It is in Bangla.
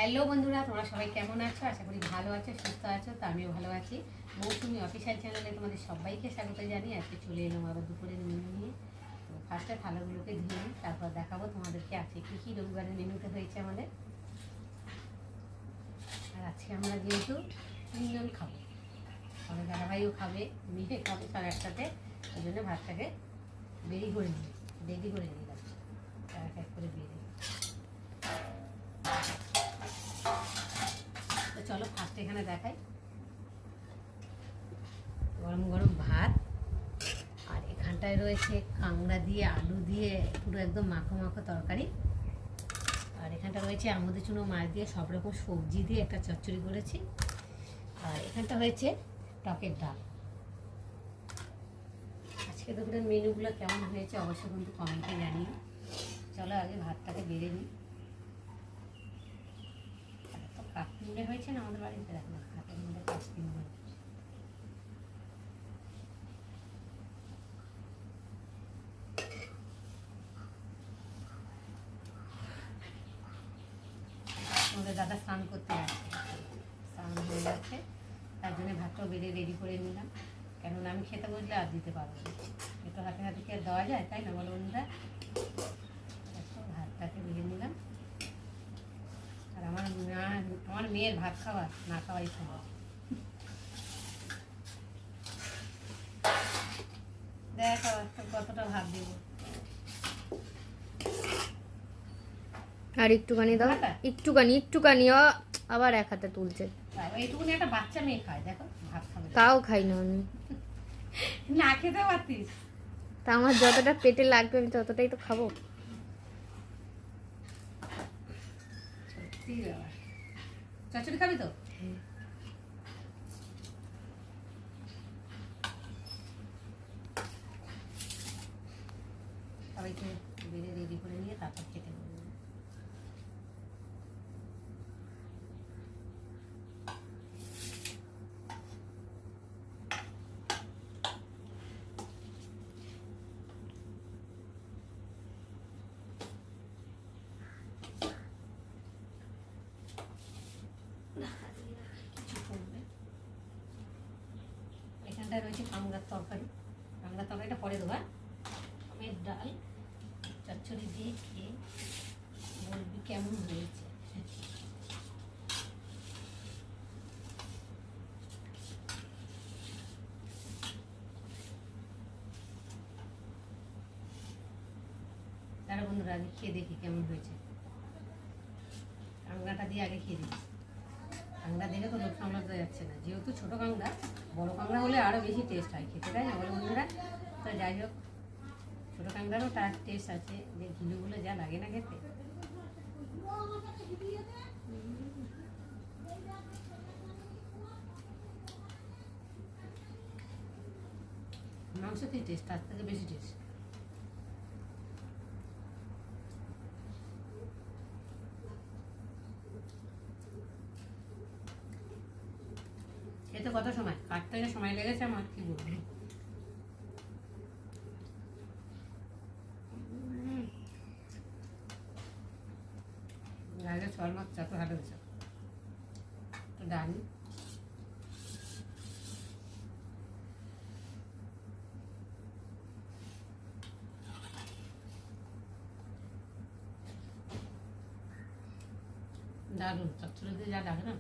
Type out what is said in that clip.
হ্যালো বন্ধুরা, তোমরা সবাই কেমন আছো? আশা করি ভালো আছো, সুস্থ আছো। তো আমিও ভালো আছি। মৌসুমি অফিসিয়াল চ্যানেলে তোমাদের সবাইকে স্বাগত জানিয়ে আজকে চলে এলাম আবার দুপুরের মেনু নিয়ে। তো ফার্স্টে থালাগুলোকে ধুয়ে নিই, তারপর দেখাবো তোমাদেরকে আজকে কী কী রবিবারের মেনুতে হয়েছে আমাদের। আর আজকে আমরা যেহেতু তিনজন খাবো, সবাই দাদাভাইও খাবে, মেয়ে খাবে, সব একসাথে, ওই জন্য ভাতটাকে রেডি করে নিলাম এক এক করে বেড়ে। তো চলো ফার্স্ট এখানে দেখাই, গরম গরম ভাত, আর এখানটায় রয়েছে কাঁকড়া দিয়ে আলু দিয়ে পুরো একদম মাখো মাখো তরকারি, আর এখানটা রয়েছে আমুদের চুনো মাছ দিয়ে সব রকম সবজি দিয়ে একটা চচ্চড়ি করেছি, আর এখানটা হয়েছে টকের ডাল। আজকে দুপুরের মেনুগুলো কেমন হয়েছে অবশ্যই কিন্তু কমেন্টে জানিয়ে। চলো আগে ভাতটাকে বেড়ে নিই। তো কাকপিণ্ডে হয়েছে না আমাদের বাড়িতে, দেখো হাতের মধ্যে কাকপিণ্ডে হয়েছে। আমাদের দাদা স্নান করতে যাচ্ছে, স্নান হয়ে যাচ্ছে, তার জন্য ভাতটাও বেড়ে রেডি করে নিলাম। কেননা আমি খেতে বসলে আর দিতে পারবো না, একটু হাতে হাতে কি আর দেওয়া যায়, তাই না বলো বন্ধুরা? একটু ভাতটাকে বেড়ে নিলাম। আর আমার মেয়ের ভাত খাওয়া না খাওয়াই খাওয়া। দেখো কতটা ভাত দেব, আর একটুখানি দাও, একটুখানি আবার এক হাতে তুলছে। এইটুকুনি একটা বাচ্চা মেয়ে খায়, দেখো ভাত খাবে। তাও খাই না আমি, না খেতে পারতিস। তা আমার যতটা পেটে লাগবে আমি ততটাই তো খাবো। সত্যি বাবা, চচ্চড়ি খাবি তো? সবাইকে বেড়ে রেডি করে নিয়ে তারপর খেতে বলবো। এখানটায় রয়েছে কাঁকড়ার তরকারি, কাঁকড়ার তরকারিটা পরে দেবো। আমের ডাল চচ্চড়ি দিয়ে খেয়ে বলবি কেমন হয়েছে। তারা বন্ধুরা আগে খেয়ে দেখি কেমন হয়েছে। কাঁকড়াটা দিয়ে আগে খেয়ে দিচ্ছি। কাঁকড়া দিলে তো লোক সামলাতে যাচ্ছে না, যেহেতু ছোটো কাঁকড়া, বড়ো কাঁকড়া হলে আরও বেশি টেস্ট হয় খেতে, তাই না বলো বন্ধুরা? তো যাই হোক, ছোটো কাঁকড়ারও তার টেস্ট আছে, যে ঘিলুগুলো যা লাগে না খেতে। মাংসতেই টেস্ট, তার থেকে বেশি টেস্ট। এতে কত সময় কাটতে সময় লেগেছে আমার, কি বলবো। আগে ছল মাছ এত ভালো হয়েছে। তো ডাল দারুণ, চচ্চড়ি দিয়ে যা লাগে না।